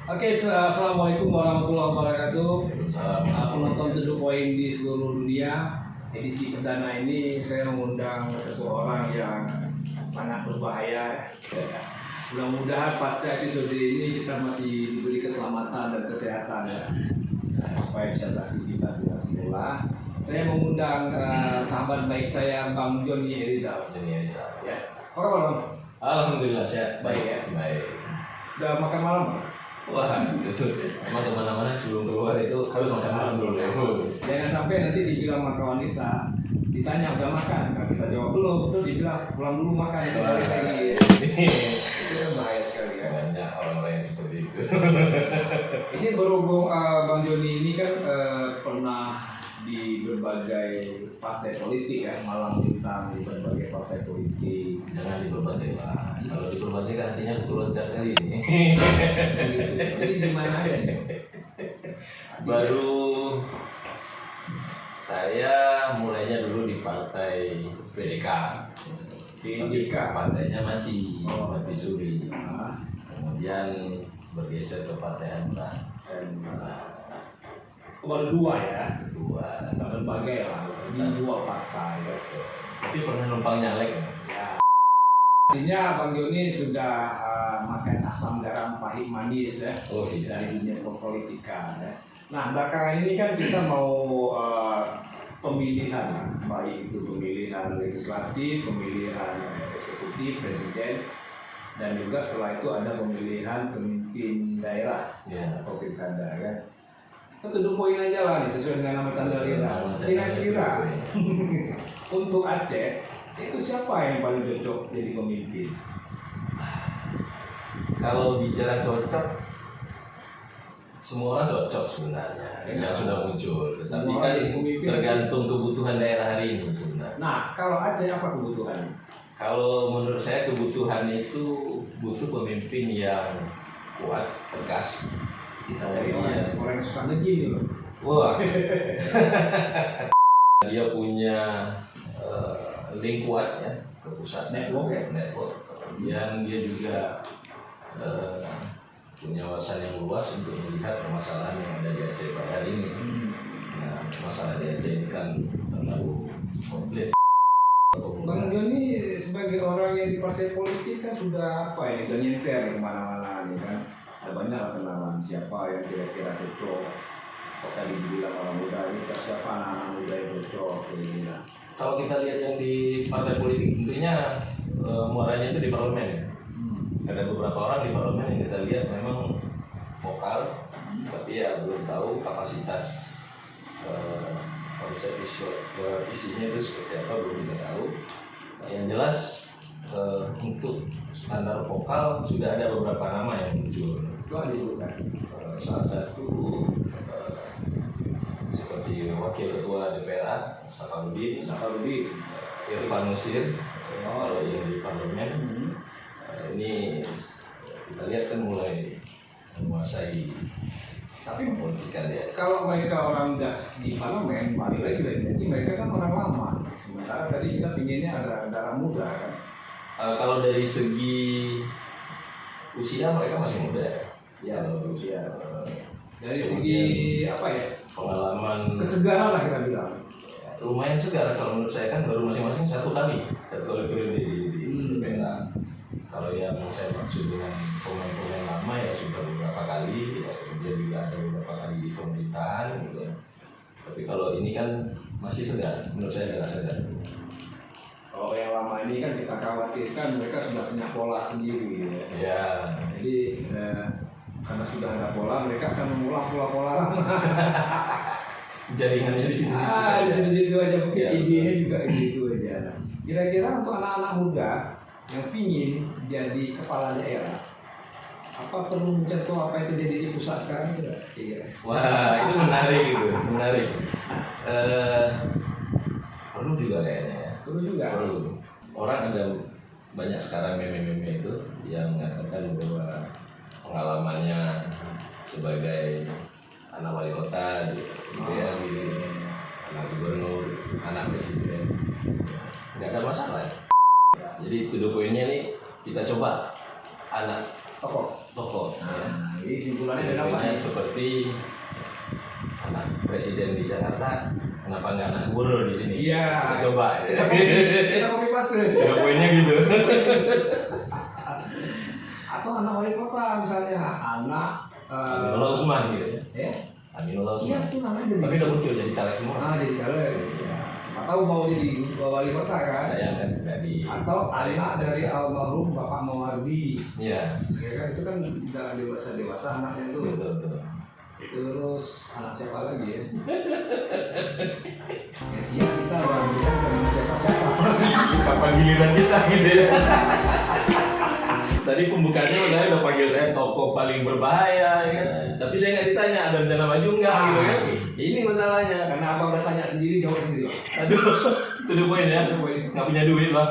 Assalamualaikum warahmatullahi wabarakatuh. Salam. Penonton To The Point di seluruh dunia. Edisi perdana ini saya mengundang seseorang yang sangat berbahaya. Mudah-mudahan pasca episode ini kita masih diberi keselamatan dan kesehatan ya, supaya bisa beraktivitas dengan semula. Saya mengundang sahabat baik saya, Bang Joni Erizal. Ya. Apa kabar, Bang? Alhamdulillah sehat. Baik ya. Baik. Udah makan malam, Bang? Wah, emang kemana-mana sebelum keluar itu harus makan malam dulu ya. Jangan sampai nanti dibilang maka wanita ditanya udah makan, kalau kita jawab belum, betul dibilang pulang dulu makan itu balik lagi. Itu kan bahaya sekali ya. Banyak orang-orang yang seperti itu. Ini berhubung Bang Joni ini kan pernah di berbagai partai politik ya, malang bintang di berbagai partai politik. Jangan diperbantai lah. Kalau diperbantai kan artinya loncat kali ini. Jadi gimana aja nih? Baru saya mulainya dulu di partai PDK. PDK. Partainya mati suri. Nah, Kemudian bergeser ke partai Hanura. baru dua ya, Kedua. berbagai lah, di dua partai. Tapi pernah numpang nyalek. Ya. Artinya Bang Joni sudah makan asam garam pahit manis ya, Oh, tidak. dari dunia perpolitikan ya. Nah belakangan ini kan kita mau pemilihan, baik itu pemilihan legislatif, pemilihan eksekutif, presiden, dan juga setelah itu ada pemilihan pemimpin daerah Ya. atau pilkada kan. Kita to the point aja lah nih, sesuai dengan nama Chandra. Kira-kira untuk Aceh itu siapa yang paling cocok jadi pemimpin? Kalau bicara cocok, semua orang cocok sebenarnya yang sudah muncul. Tapi Semua kan orang pemimpin. tergantung kebutuhan daerah hari ini sebenarnya. Nah, kalau Aceh apa kebutuhannya? Kalau menurut saya kebutuhan itu butuh pemimpin yang kuat, tegas. Kita cari dia. Orang yang suka nge-gym loh. Wah, dia punya link kuat ya ke pusat Network ya? network. Kemudian dia juga punya wawasan yang luas untuk melihat permasalahan yang ada di Aceh pada hari ini. Nah, masalah di Aceh ini kan terlalu komplit. Bang Joni sebagai orang yang di partai politik kan sudah apa ya, sudah nyenter kemana-mana nih kan. Ada banyak kenalan siapa yang kira-kira cocok. Kok tadi dibilang orang muda ini siapa anak-anak muda yang cocok ini. Kalau kita lihat yang di partai politik tentunya muaranya itu di parlemen. Ada beberapa orang di parlemen yang kita lihat memang vokal, tapi ya belum tahu kapasitas konsep isinya itu seperti apa, belum kita tahu. Yang jelas untuk standar vokal sudah ada beberapa nama yang muncul. Kok disebutkan? Salah satu seperti wakil ketua DPR Safarudin, Irfan Nusir, kalau yang di parlemen. Ini kita lihat kan mulai menguasai politikan dia. Kalau mereka orang di parlemen, balik lagi jadi mereka kan orang lama. Sementara tadi kita pinginnya ada darah muda kan. Kalau dari segi usia mereka masih muda ya. Ya, Kalau usia. Dari segi apa ya? pengalaman Kesegaran lah kita bilang. lumayan segar. Kalau menurut saya kan baru masing-masing satu kali periode di DPR. Kalau yang saya maksud dengan pemain-pemain lama ya sudah beberapa kali, ya, dia juga ada beberapa kali di pemerintahan gitu. Tapi kalau ini kan masih segar, menurut saya agak segar. Kalau yang lama ini kan kita khawatirkan mereka sudah punya pola sendiri ya. Ya, Jadi karena sudah ada pola, mereka akan mengulang pola-pola lama. jaringannya di situ. Di situ-situ aja, mungkin Ya, idenya juga gitu aja. Kira-kira untuk anak-anak muda yang pingin jadi kepala daerah, apa perlu mencontoh apa yang terjadi di pusat sekarang itu? Iya. Wah, itu menarik itu, menarik. Perlu juga kayaknya ya. Perlu juga. Perlu. Orang ada banyak sekarang meme-meme itu yang mengatakan bahwa pengalamannya sebagai anak wali kota gitu ya, anak gubernur, anak presiden, nggak ada masalah. Jadi to the point-nya nih kita coba anak tokoh. tokoh. Ya. Nah, jadi simpulannya ada apa? Contohnya seperti anak presiden di Jakarta, kenapa nggak anak gubernur di sini? Iya. Kita coba. Ya. Kita copy paste. Ya, poinnya gitu. Atau anak wali kota misalnya, anak Aminullah Usman gitu ya. ya. Aminullah Iya, Usman. itu namanya demi. Tapi udah muncul jadi caleg semua. Nah, jadi caleg. Ya. Siapa tahu mau jadi wali kota kan? Saya kan nggak di. Atau anak dari almarhum Bapak Mawardi. Iya. Ya kan itu kan udah dewasa anaknya itu. Betul betul. Terus anak siapa lagi ya? Ya siap kita orang kita bukan siapa-siapa. Kapan giliran kita gitu ya. Tadi pembukaannya saya udah panggil saya tokoh paling berbahaya ya kan. Tapi saya nggak ditanya ada rencana maju nggak gitu kan. Ini masalahnya. Karena abang bertanya sendiri jawab sendiri. Aduh, itu the point ya. Nggak punya duit bang.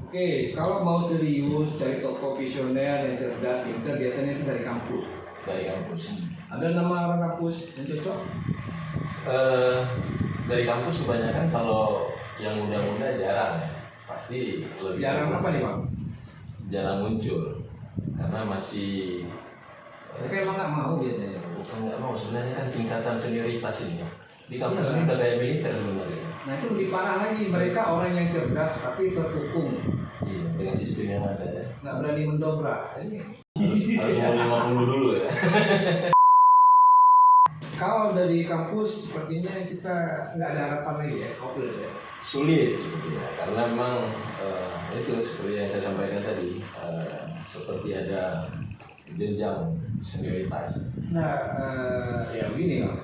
Oke, kalau mau serius dari tokoh visioner yang cerdas, pintar biasanya itu dari kampus. Dari kampus. Ada nama orang kampus yang cocok? Dari kampus kebanyakan kalau yang muda-muda jarang ya. Pasti lebih Jarang apa nih bang? jarang muncul karena masih Mereka emang nggak mau biasanya. bukan nggak mau sebenarnya kan tingkatan senioritas ini di kampus Iya. ini udah kayak militer sebenarnya. Nah itu lebih parah lagi, mereka orang yang cerdas tapi terkukung, Iya, dengan sistem yang ada ya. nggak berani mendobrak. Ini Harus mau 50 dulu ya. kalau dari kampus sepertinya kita nggak ada harapan lagi ya, hopeless ya. Sulit sepertinya karena memang itu seperti yang saya sampaikan tadi seperti ada jenjang senioritas. Nah, ya begini kan,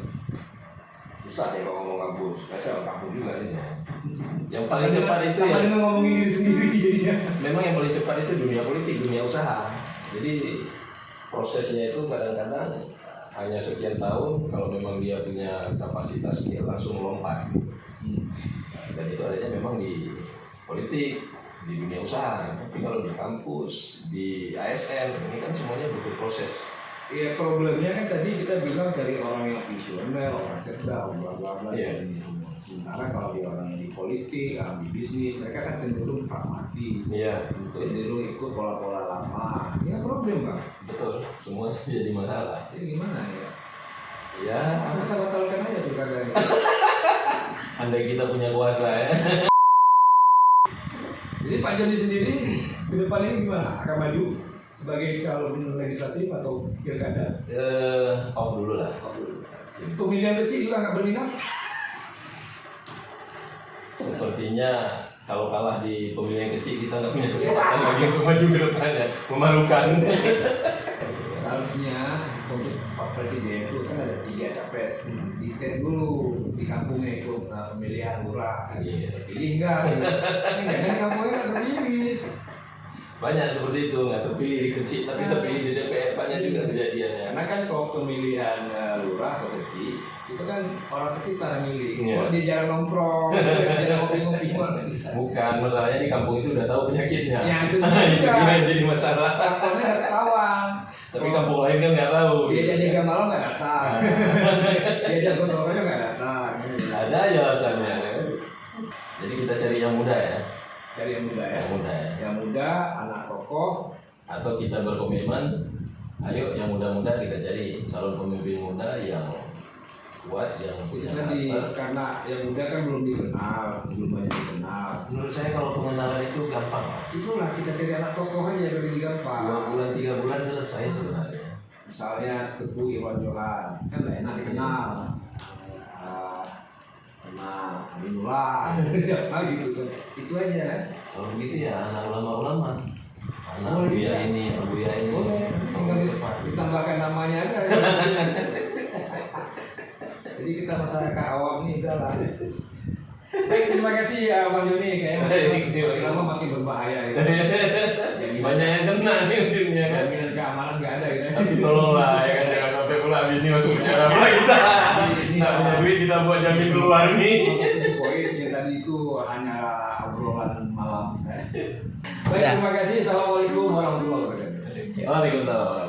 susah ya kalau ngomong kampus, saya orang kampus juga nih. Yang paling cepat itu sama ya dengan ngomongin diri sendiri jadinya. memang yang paling cepat itu dunia politik, dunia usaha. Jadi prosesnya itu kadang-kadang hanya sekian tahun, kalau memang dia punya kapasitas dia langsung melompat. Dan itu adanya memang di politik, di dunia usaha. Tapi kalau di kampus, di ASN, ini kan semuanya butuh proses. Ya problemnya kan tadi kita bilang dari orang yang visioner, orang cerdas, bla bla bla. Iya. Sementara kalau di orang yang di politik, orang di bisnis, mereka kan cenderung pragmatis. Iya, Cenderung ikut pola-pola lama. Ini kan problem bang. betul. Semua jadi masalah. Ini gimana ya? Ya, Kita batalkan aja pilkada ini. andai kita punya kuasa ya. Jadi Pak Joni sendiri ke depan ini gimana? Akan maju sebagai calon legislatif atau pilkada? Off dulu lah. Pemilihan kecil juga nggak berminat? Sepertinya kalau kalah di pemilihan kecil kita nggak punya kesempatan lagi untuk maju ke depannya. Memalukan. Seharusnya untuk Pak Presiden itu kan ada 3 capres. Dites dulu di kampungnya itu pemilihan lurah. Iya. Pilih nggak? Ini nggak kan kampungnya nggak terpilih. Banyak seperti itu, nggak terpilih di kecil tapi terpilih di DPR. Banyak juga kejadiannya. Karena kan kalau pemilihan lurah atau kecil itu kan orang sekitar yang milih. Iya. Kalau dia jarang nongkrong, jarang ngopi-ngopi, Bukan, masalahnya di kampung itu udah tahu penyakitnya. ya itu Itu juga. yang jadi masalah. Kantornya nggak ketahuan. Tapi kampung lain kan nggak tahu. Dia jadi jam malam nggak datang. Dia jago nongkrongnya nggak datang. Ada aja alasannya. Jadi kita cari yang muda ya. Cari yang muda ya. Yang muda ya. Yang muda, anak tokoh. Atau kita berkomitmen, ayo yang muda-muda kita cari calon pemimpin muda yang kuat, yang Itu punya kan karakter. karena yang muda kan belum dikenal, belum banyak dikenal. Menurut saya kalau pengenalan itu gampang. Itulah kita cari anak tokoh aja yang lebih 2 gampang. bulan, 3 bulan selesai sebenarnya. Misalnya Teguh Irwan Johan, kan nggak enak dikenal. Nah, Aminullah, siapa gitu kan. Itu aja. Kalau begitu ya anak ulama-ulama. Anak Boleh, Buya ya. ini, Abu Buya ini. Boleh, tinggal cepat. ditambahkan namanya aja. Jadi kita masyarakat awam nih udah lah. Baik, terima kasih ya Bang Joni. Kayaknya makin lama makin berbahaya gitu. Banyak yang kena nih ujungnya kan. Jaminan keamanan nggak ada gitu. Tapi tolonglah ya kan jangan sampai pula habis ini masuk penjara pula kita. Nggak punya duit kita buat jamin keluar nih. Untuk poin yang tadi itu hanya obrolan malam. Baik, terima kasih. Assalamualaikum warahmatullahi wabarakatuh. Waalaikumsalam.